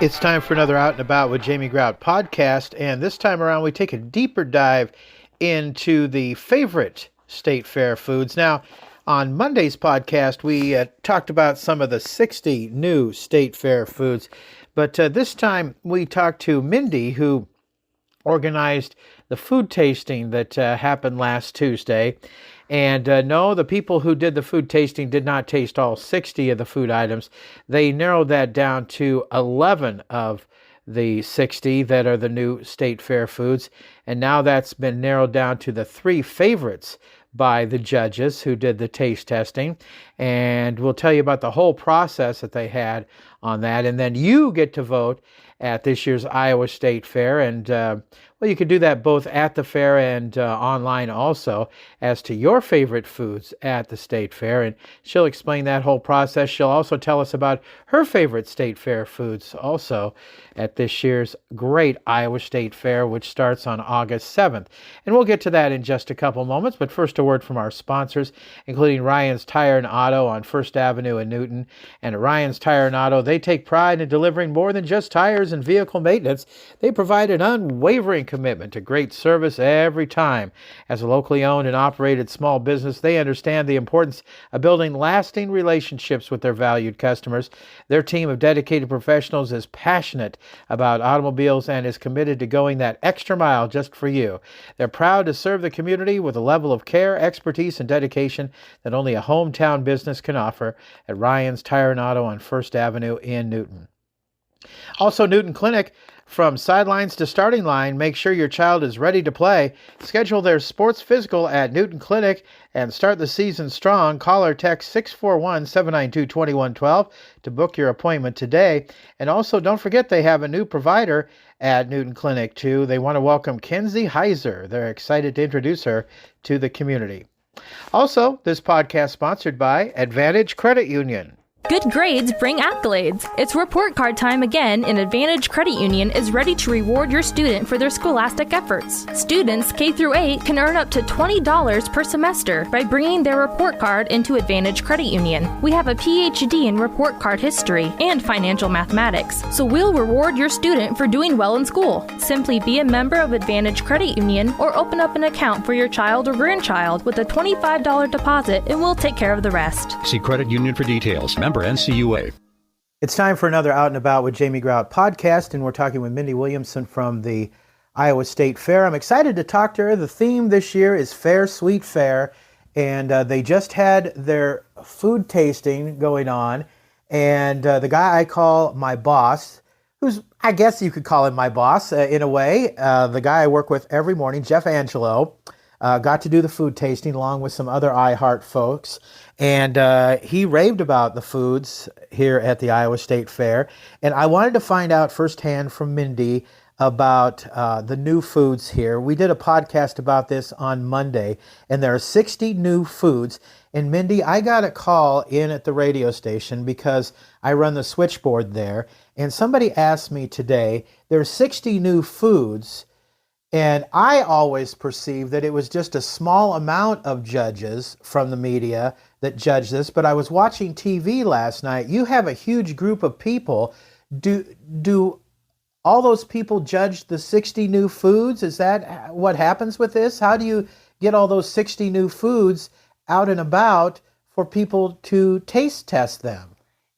It's time for another Out and About with Jamie Grout podcast, and this time around we take a deeper dive into the favorite state fair foods. Now, on Monday's podcast, we talked about some of the 60 new state fair foods, but this time we talked to Mindy, who organized the food tasting that happened last Tuesday. And no, the people who did the food tasting did not taste all 60 of the food items. They narrowed that down to 11 of the 60 that are the new state fair foods. And now that's been narrowed down to the 3 favorites by the judges who did the taste testing. And we'll tell you about the whole process that they had on that. And then you get to vote at this year's Iowa State Fair. And well, you can do that both at the fair and online also as to your favorite foods at the state fair. And she'll explain that whole process. She'll also tell us about her favorite state fair foods also at this year's great Iowa State Fair, which starts on August 7th. And we'll get to that in just a couple moments. But first, a word from our sponsors, including Ryan's Tire and Auto on First Avenue in Newton. And at Ryan's Tire and Auto, they take pride in delivering more than just tires and vehicle maintenance. They provide an unwavering commitment to great service every time. As a locally owned and operated small business, they understand the importance of building lasting relationships with their valued customers. Their team of dedicated professionals is passionate about automobiles and is committed to going that extra mile just for you. They're proud to serve the community with a level of care, expertise, and dedication that only a hometown business can offer at Ryan's Tire and Auto on First Avenue in Newton. Also, Newton Clinic, from sidelines to starting line, make sure your child is ready to play. Schedule their sports physical at Newton Clinic and start the season strong. Call or text 641-792-2112 to book your appointment today. And also, don't forget they have a new provider at Newton Clinic, too. They want to welcome Kenzie Heiser. They're excited to introduce her to the community. Also, this podcast sponsored by Advantage Credit Union. Good grades bring accolades. It's report card time again, and Advantage Credit Union is ready to reward your student for their scholastic efforts. Students K through 8 can earn up to $20 per semester by bringing their report card into Advantage Credit Union. We have a PhD in report card history and financial mathematics, so we'll reward your student for doing well in school. Simply be a member of Advantage Credit Union or open up an account for your child or grandchild with a $25 deposit, and we'll take care of the rest. See Credit Union for details. Member NCUA. It's time for another Out and About with Jamie Grout podcast, and we're talking with Mindy Williamson from the Iowa State Fair. I'm excited to talk to her. The theme this year is Fair, Sweet Fair, and they just had their food tasting going on, and the guy I call my boss, who's, I guess you could call him my boss in a way, the guy I work with every morning, Jeff Angelo, got to do the food tasting along with some other iHeart folks. And he raved about the foods here at the Iowa State Fair. And I wanted to find out firsthand from Mindy about the new foods here. We did a podcast about this on Monday, and there are 60 new foods. And Mindy, I got a call in at the radio station because I run the switchboard there. And somebody asked me today, there are 60 new foods. And I always perceived that it was just a small amount of judges from the media that judge this. But I was watching TV last night. You have a huge group of people. Do all those people judge the 60 new foods? Is that what happens with this? How do you get all those 60 new foods out and about for people to taste test them?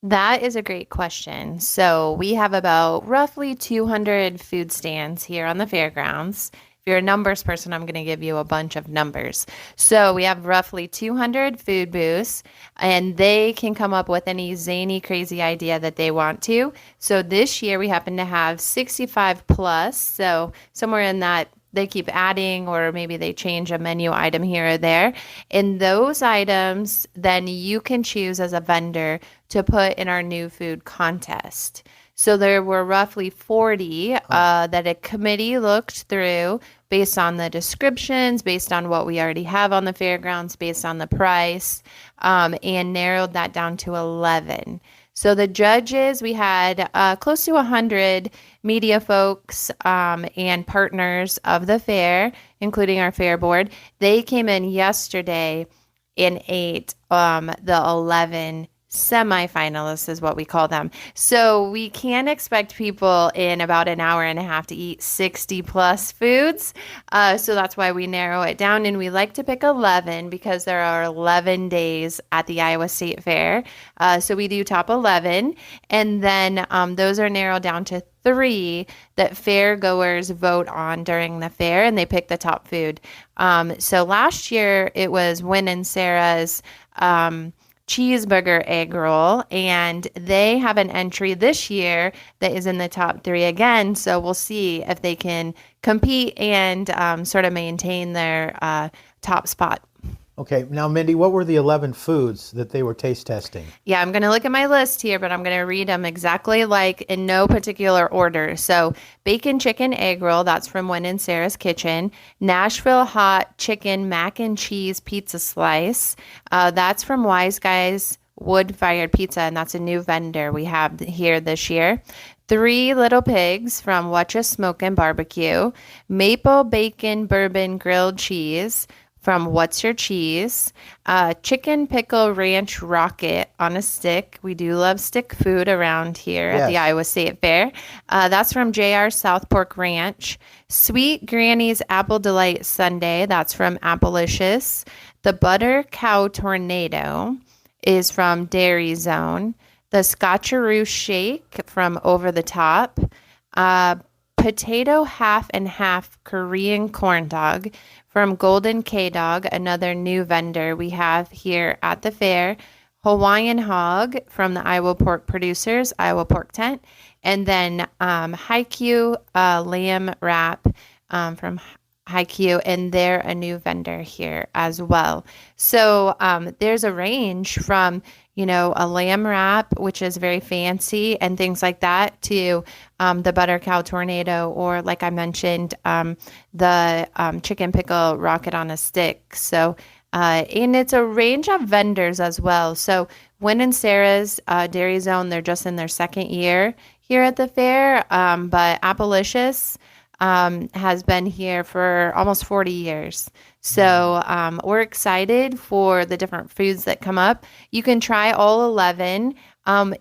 That is a great question. So we have about roughly 200 food stands here on the fairgrounds. If you're a numbers person, I'm going to give you a bunch of numbers. So we have roughly 200 food booths, and they can come up with any zany, crazy idea that they want to. So this year we happen to have 65 plus. So somewhere in that, they keep adding, or maybe they change a menu item here or there. And those items, then you can choose as a vendor to put in our new food contest. So there were roughly 40 that a committee looked through based on the descriptions, based on what we already have on the fairgrounds, based on the price, and narrowed that down to 11. So the judges, we had close to 100 media folks and partners of the fair, including our fair board. They came in yesterday and ate the 11 semifinalists is what we call them. So we can expect people in about an hour and a half to eat 60 plus foods. So that's why we narrow it down. And we like to pick 11 because there are 11 days at the Iowa State Fair. So we do top 11. And then those are narrowed down to 3 that fair goers vote on during the fair, and they pick the top food. So last year it was Win and Sarah's cheeseburger egg roll, and they have an entry this year that is in the top 3 again. So we'll see if they can compete and sort of maintain their top spot. Okay, now Mindy, what were the 11 foods that they were taste testing? Yeah, I'm going to look at my list here, but I'm going to read them exactly like in no particular order. So bacon chicken egg roll, that's from Win and Sarah's Kitchen. Nashville hot chicken mac and cheese pizza slice, that's from Wise Guys Wood Fired Pizza, and that's a new vendor we have here this year. Three Little Pigs from Whatcha Smokin' Barbecue. Maple bacon bourbon grilled cheese from What's Your Cheese, chicken pickle ranch rocket on a stick. We do love stick food around here at the Iowa State Fair. That's from JR South Pork Ranch. Sweet Granny's Apple Delight Sundae. That's from Appalicious. The Butter Cow Tornado is from Dairy Zone. The Scotcheroo Shake from Over the Top. Potato half and half Korean corn dog from Golden K-Dog, another new vendor we have here at the fair. Hawaiian Hog from the Iowa Pork Producers, Iowa Pork Tent. And then Haiku Lamb Wrap from Haiku, and they're a new vendor here as well. So there's a range from, a lamb wrap, which is very fancy and things like that, to the Butter Cow Tornado, or like I mentioned, the chicken pickle rocket on a stick. So, and it's a range of vendors as well. So Win and Sarah's Dairy Zone, they're just in their second year here at the fair, but Appalicious has been here for almost 40 years. So we're excited for the different foods that come up. You can try all 11.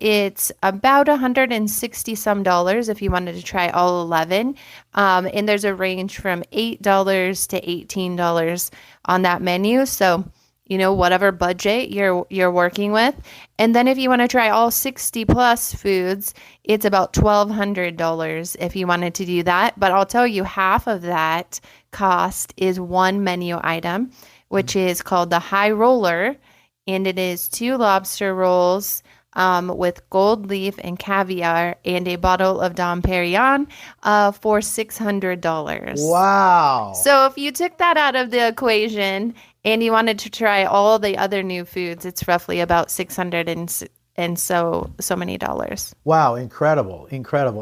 It's about $160 some if you wanted to try all 11. And there's a range from $8 to $18 on that menu. So, whatever budget you're working with. And then if you want to try all 60 plus foods, it's about $1,200 if you wanted to do that. But I'll tell you, half of that cost is one menu item, which is called the High Roller. And it is 2 lobster rolls with gold leaf and caviar and a bottle of Dom Perignon for $600. Wow. So if you took that out of the equation and you wanted to try all the other new foods, it's roughly about $600 and so many dollars. Wow, incredible.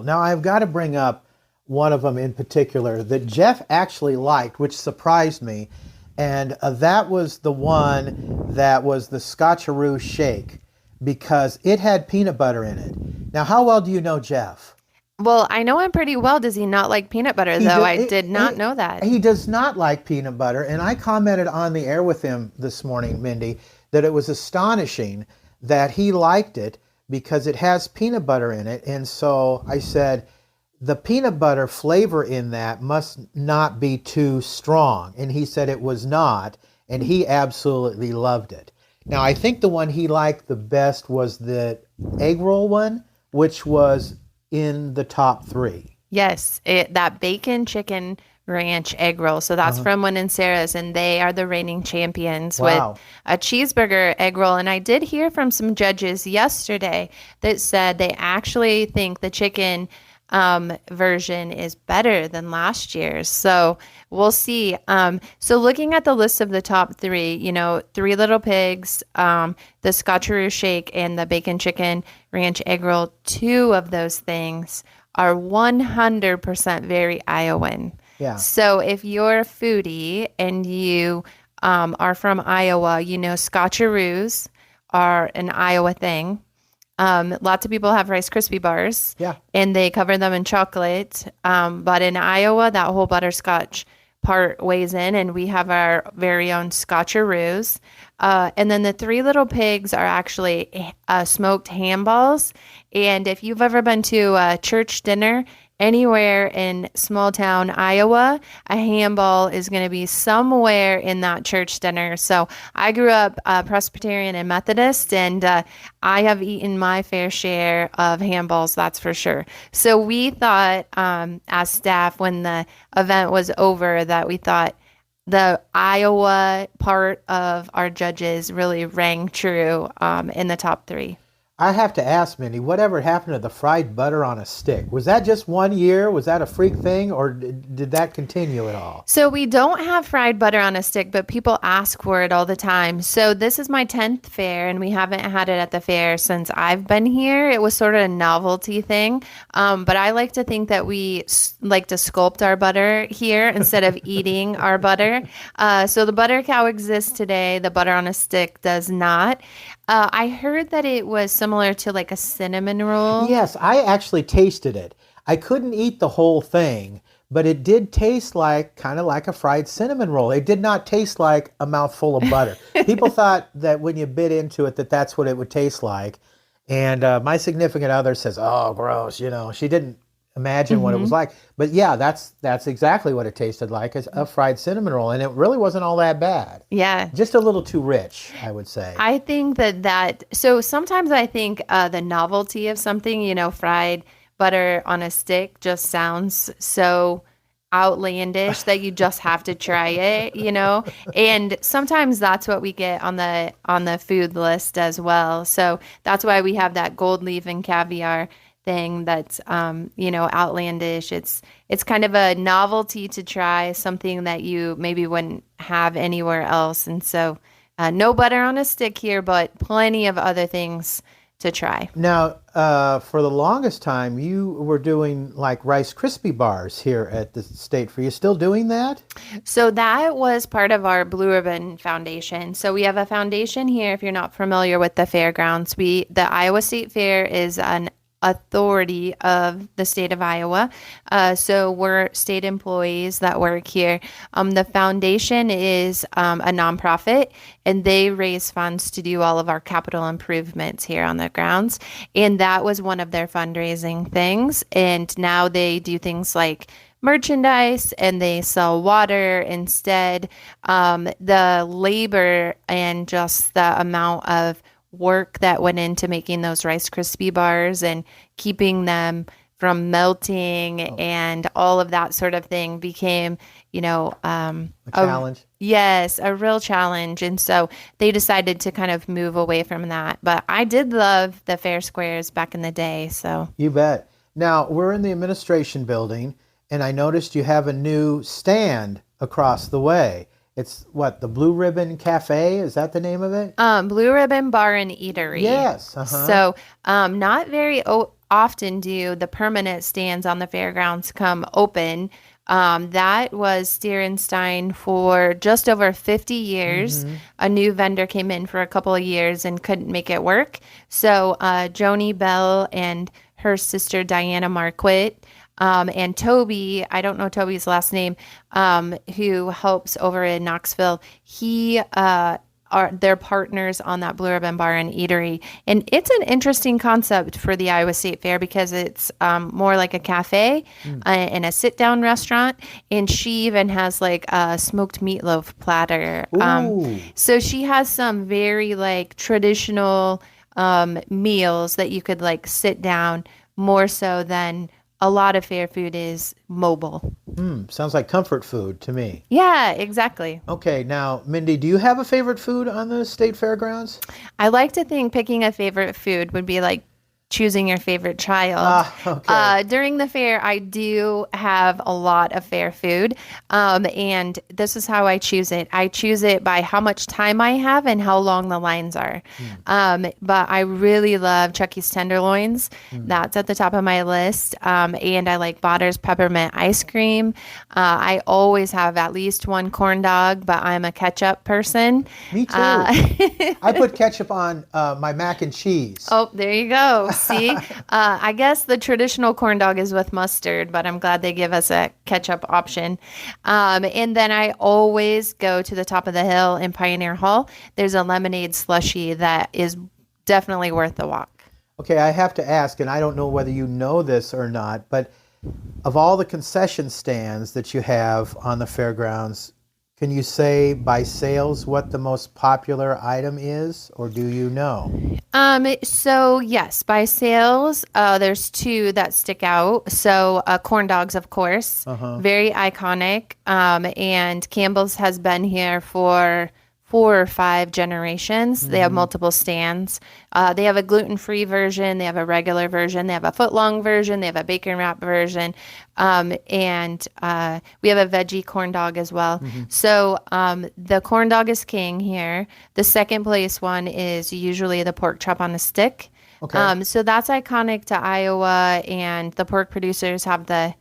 Now I've got to bring up one of them in particular that Jeff actually liked, which surprised me. And that was the one that was the Scotcheroo Shake, because it had peanut butter in it. Now, how well do you know Jeff? Well, I know him pretty well. Does he not like peanut butter, though? I did not know that. He does not like peanut butter. And I commented on the air with him this morning, Mindy, that it was astonishing that he liked it because it has peanut butter in it. And so I said, the peanut butter flavor in that must not be too strong. And he said it was not. And he absolutely loved it. Now, I think the one he liked the best was the egg roll one, which was in the top 3. Yes, that bacon chicken ranch egg roll. So that's from Win and Sarah's, and they are the reigning champions with a cheeseburger egg roll. And I did hear from some judges yesterday that said they actually think the chicken version is better than last year's. So we'll see. So looking at the list of the top 3, 3 Little Pigs, the Scotcheroo Shake, and the bacon chicken ranch egg roll, 2 of those things are 100% very Iowan. Yeah. So if you're a foodie and you are from Iowa, Scotcheroos are an Iowa thing. Lots of people have Rice Krispie bars, and they cover them in chocolate. But in Iowa, that whole butterscotch part weighs in, and we have our very own scotcheroos. And then the three little pigs are actually smoked ham balls. And if you've ever been to a church dinner anywhere in small town Iowa, a ham ball is going to be somewhere in that church dinner. So I grew up Presbyterian and Methodist, and I have eaten my fair share of ham balls, that's for sure. So we thought, as staff, when the event was over, that we thought the Iowa part of our judges really rang true in the top three. I have to ask, Mindy, whatever happened to the fried butter on a stick? Was that just one year? Was that a freak thing, or did that continue at all? So we don't have fried butter on a stick, but people ask for it all the time. So this is my 10th fair, and we haven't had it at the fair since I've been here. It was sort of a novelty thing, but I like to think that we like to sculpt our butter here instead of eating our butter. So the butter cow exists today. The butter on a stick does not. I heard that it was similar to like a cinnamon roll. Yes, I actually tasted it. I couldn't eat the whole thing, but it did taste like kind of like a fried cinnamon roll. It did not taste like a mouthful of butter. People thought that when you bit into it that that's what it would taste like. And my significant other says, "Oh, gross," she didn't imagine what it was like. But yeah, that's exactly what it tasted like, as a fried cinnamon roll. And it really wasn't all that bad. Yeah. Just a little too rich, I would say. I think so sometimes I think the novelty of something, fried butter on a stick just sounds so outlandish that you just have to try it, and sometimes that's what we get on the food list as well. So that's why we have that gold leaf and caviar thing that's outlandish. It's kind of a novelty to try something that you maybe wouldn't have anywhere else. And so no butter on a stick here, but plenty of other things to try. Now, for the longest time, you were doing like Rice Krispie bars here at the State Fair. Are you still doing that? So that was part of our Blue Ribbon Foundation. So we have a foundation here. If you're not familiar with the fairgrounds, the Iowa State Fair is an authority of the state of Iowa. So we're state employees that work here. The foundation is a nonprofit, and they raise funds to do all of our capital improvements here on the grounds. And that was one of their fundraising things. And now they do things like merchandise, and they sell water instead. The labor and just the amount of work that went into making those Rice Krispie bars and keeping them from melting and all of that sort of thing became, a challenge. Yes, a real challenge. And so they decided to kind of move away from that. But I did love the fair squares back in the day. So You bet. Now, we're in the administration building, and I noticed you have a new stand across the way. It's the Blue Ribbon Cafe? Is that the name of it? Blue Ribbon Bar and Eatery. Yes. So not very often do the permanent stands on the fairgrounds come open. That was Steerenstein for just over 50 years. A new vendor came in for a couple of years and couldn't make it work. So Joni Bell and her sister Diana Marquette and Toby, I don't know Toby's last name, who helps over in Knoxville, they're partners on that Blue Ribbon Bar and Eatery. And it's an interesting concept for the Iowa State Fair because it's more like a cafe and a sit-down restaurant. And she even has like a smoked meatloaf platter. So she has some very like traditional meals that you could like sit down, more so than a lot of fair food is mobile. Sounds like comfort food to me. Yeah, exactly. Okay, now, Mindy, do you have a favorite food on the state fairgrounds? I like to think picking a favorite food would be like choosing your favorite child. Okay. During the fair, I do have a lot of fair food, and this is how I choose it. I choose it by how much time I have and how long the lines are. But I really love Chucky's tenderloins. That's at the top of my list, and I like Botter's peppermint ice cream. I always have at least one corn dog, but I'm a ketchup person. Me too. I put ketchup on my mac and cheese. Oh, there you go. See, I guess the traditional corn dog is with mustard, but I'm glad they give us a ketchup option. And then I always go to the top of the hill in Pioneer Hall. There's a lemonade slushie that is definitely worth the walk. Okay, I have to ask, and I don't know whether you know this or not, but of all the concession stands that you have on the fairgrounds, can you say by sales what the most popular item is, or do you know? So yes, by sales, there's two that stick out. So corn dogs, of course, very iconic. And Campbell's has been here for 4 or 5 generations. They have multiple stands. They have a gluten-free version. They have a regular version. They have a foot-long version. They have a bacon wrap version. And we have a veggie corn dog as well. So the corn dog is king here. The second place one is usually the pork chop on a stick. Okay. So that's iconic to Iowa, and the pork producers have the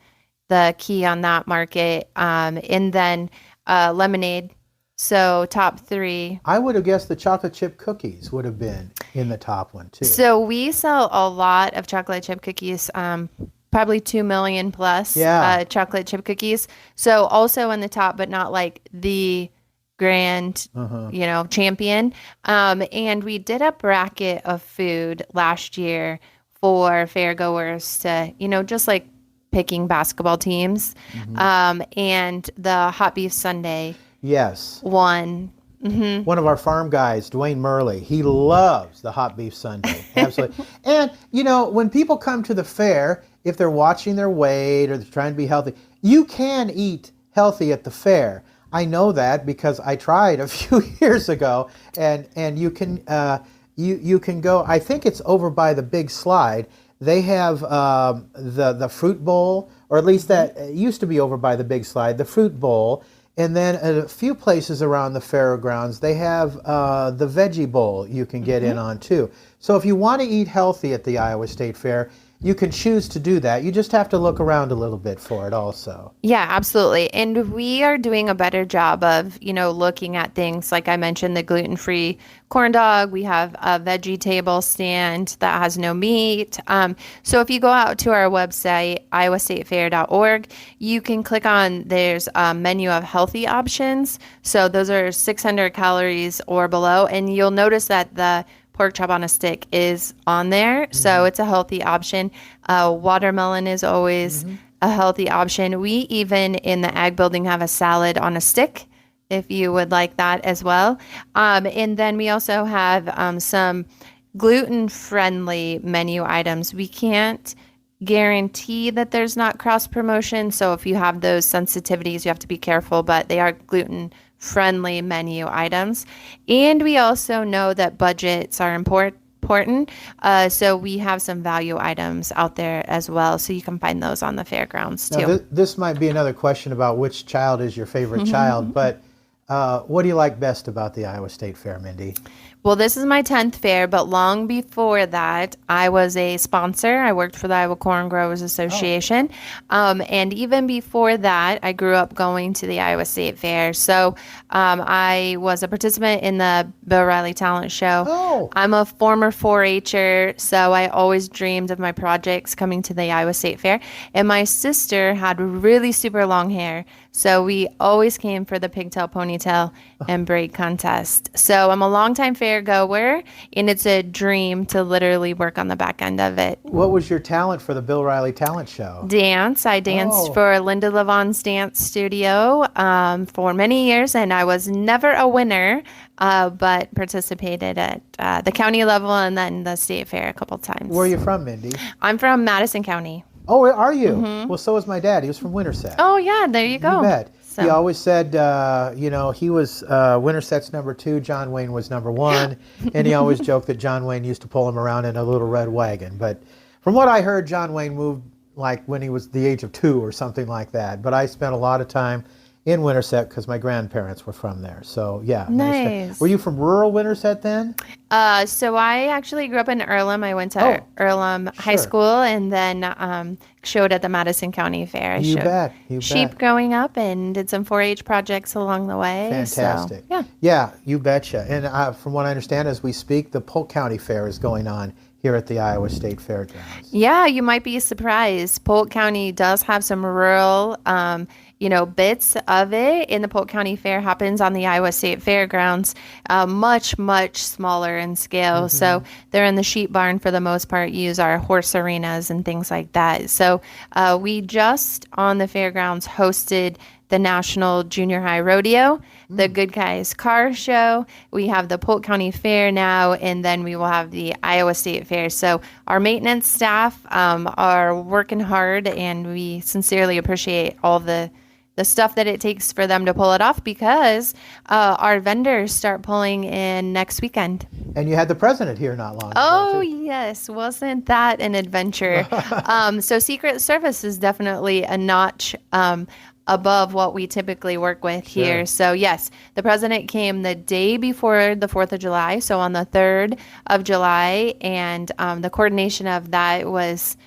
key on that market. And then lemonade. So top 3. I would have guessed the chocolate chip cookies would have been in the top one too. So we sell a lot of chocolate chip cookies, probably 2 million plus chocolate chip cookies. So also in the top, but not like the grand, champion. And we did a bracket of food last year for fairgoers to, just like picking basketball teams. And the hot beef sundae. Yes. One of our farm guys, Dwayne Murley, he loves the hot beef sundae. Absolutely. And, when people come to the fair, if they're watching their weight or they're trying to be healthy, you can eat healthy at the fair. I know that because I tried a few years ago, and you can you can go, I think it's over by the big slide. They have the fruit bowl, or at least that used to be over by the big slide, the fruit bowl. And then at a few places around the fairgrounds, they have the veggie bowl you can get in on too. So if you want to eat healthy at the Iowa State Fair, you can choose to do that. You just have to look around a little bit for it also. Yeah, absolutely. And we are doing a better job of, looking at things like I mentioned, the gluten-free corn dog. We have a veggie table stand that has no meat. So if you go out to our website, iowastatefair.org, you can click on, there's a menu of healthy options. So those are 600 calories or below. And you'll notice that the pork chop on a stick is on there. So it's a healthy option. Watermelon is always a healthy option. We even in the ag building have a salad on a stick if you would like that as well. And then we also have some gluten-friendly menu items. We can't guarantee that there's not cross promotion. So if you have those sensitivities, you have to be careful, but they are gluten-friendly menu items. And we also know that budgets are important. So we have some value items out there as well. So you can find those on the fairgrounds too. Now, this might be another question about which child is your favorite child, but what do you like best about the Iowa State Fair, Mindy? Well, this is my 10th fair, but long before that, I was a sponsor. I worked for the Iowa Corn Growers Association. And even before that, I grew up going to the Iowa State Fair. So I was a participant in the Bill Riley Talent Show. Oh. I'm a former 4-H'er, so I always dreamed of my projects coming to the Iowa State Fair. And my sister had really super long hair, so we always came for the pigtail, ponytail, and braid contest. So I'm a longtime fair goer, and it's a dream to literally work on the back end of it. What was your talent for the Bill Riley Talent Show? Dance. I danced for Linda Levon's dance studio for many years, and I was never a winner, but participated at the county level and then the state fair a couple times. Where are you from, Mindy? I'm from Madison County. Oh, where are you? Well, so is my dad. He was from Winterset. Oh, yeah, there you go. You bet. So. He always said, he was Winterset's number 2, John Wayne was number 1, and he always joked that John Wayne used to pull him around in a little red wagon. But from what I heard, John Wayne moved like when he was the age of 2 or something like that. But I spent a lot of time in Winterset because my grandparents were from there. So, yeah. Nice. Were you from rural Winterset then? So I actually grew up in Earlham. I went to Earlham High School and then showed at the Madison County Fair. I showed sheep growing up and did some 4-H projects along the way. Fantastic. So, yeah, you betcha. And from what I understand, as we speak, the Polk County Fair is going on here at the Iowa State Fairgrounds. Yeah, you might be surprised. Polk County does have some rural, bits of it. And the Polk County Fair happens on the Iowa State Fairgrounds, much, much smaller in scale. So they're in the sheep barn for the most part, use our horse arenas and things like that. So we just on the fairgrounds hosted the National Junior High Rodeo, the Good Guys Car Show. We have the Polk County Fair now, and then we will have the Iowa State Fair. So our maintenance staff are working hard, and we sincerely appreciate all the stuff that it takes for them to pull it off, because our vendors start pulling in next weekend. And you had the president here not long ago. Oh, yes. Wasn't that an adventure? So Secret Service is definitely a notch above what we typically work with here. So yes, the president came the day before the 4th of July, so on the 3rd of July, and the coordination of that was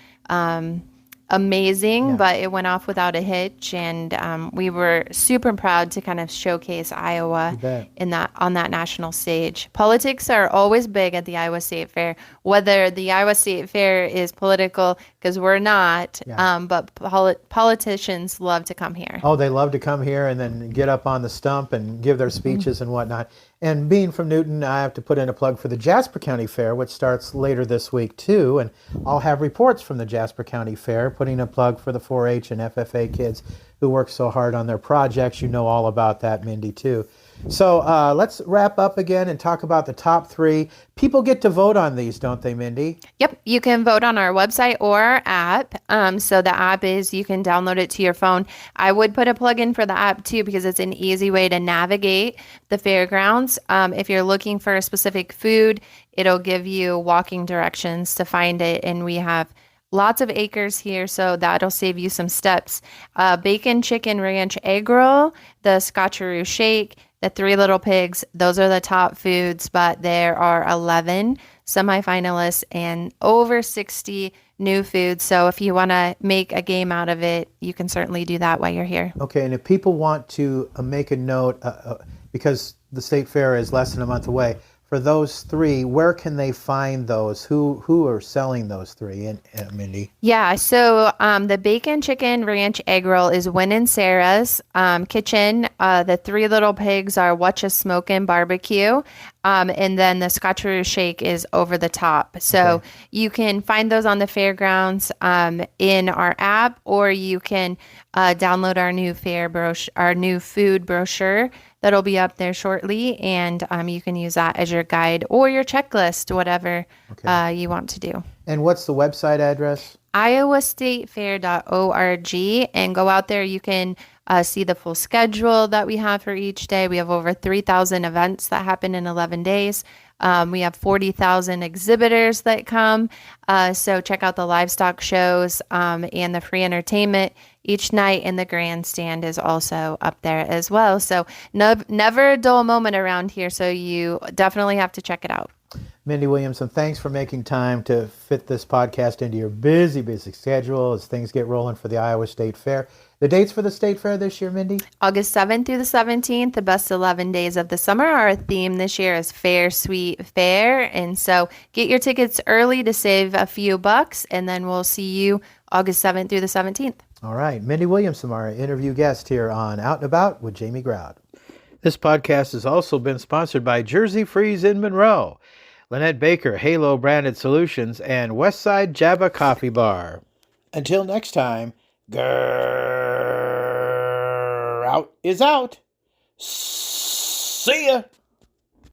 amazing, but it went off without a hitch, and we were super proud to kind of showcase Iowa on that national stage. Politics are always big at the Iowa State Fair, whether the Iowa State Fair is political, because we're not, but politicians love to come here. Oh, they love to come here and then get up on the stump and give their speeches and whatnot. And being from Newton, I have to put in a plug for the Jasper County Fair, which starts later this week too. And I'll have reports from the Jasper County Fair, putting a plug for the 4-H and FFA kids who work so hard on their projects. You know all about that, Mindy, too. So let's wrap up again and talk about the top 3. People get to vote on these, don't they, Mindy? Yep. You can vote on our website or our app. So the app is, you can download it to your phone. I would put a plug in for the app too, because it's an easy way to navigate the fairgrounds. If you're looking for a specific food, it'll give you walking directions to find it. And we have lots of acres here, so that'll save you some steps. Bacon, chicken, ranch, egg roll, the Scotcheroo shake, the 3 Little Pigs, those are the top foods, but there are 11 semifinalists and over 60 new foods. So if you want to make a game out of it, you can certainly do that while you're here. Okay, and if people want to make a note, because the State Fair is less than a month away, for those 3, where can they find those? Who are selling those 3, Mindy? Yeah, so the bacon, chicken, ranch, egg roll is Win and Sarah's kitchen. The 3 Little Pigs are Whatcha Smokin' Barbecue. And then the Scotcheroo shake is Over the Top. So you can find those on the fairgrounds in our app, or you can download our new our new food brochure that'll be up there shortly, and you can use that as your guide or your checklist, whatever you want to do. And what's the website address? iowastatefair.org, and go out there. You can see the full schedule that we have for each day. We have over 3,000 events that happen in 11 days. We have 40,000 exhibitors that come. So check out the livestock shows and the free entertainment each night, and the grandstand is also up there as well. So never a dull moment around here. So you definitely have to check it out. Mindy Williamson, thanks for making time to fit this podcast into your busy schedule as things get rolling for the Iowa State Fair. The dates for the State Fair this year, Mindy? August 7th through the 17th, the best 11 days of the summer. Our theme this year is Fair, Sweet, Fair. And so get your tickets early to save a few bucks, and then we'll see you August 7th through the 17th. All right. Mindy Williamson, our interview guest here on Out and About with Jamie Grout. This podcast has also been sponsored by Jersey Freeze in Monroe, Lynette Baker, Halo Branded Solutions, and Westside Java Coffee Bar. Until next time, Grout is out. See ya.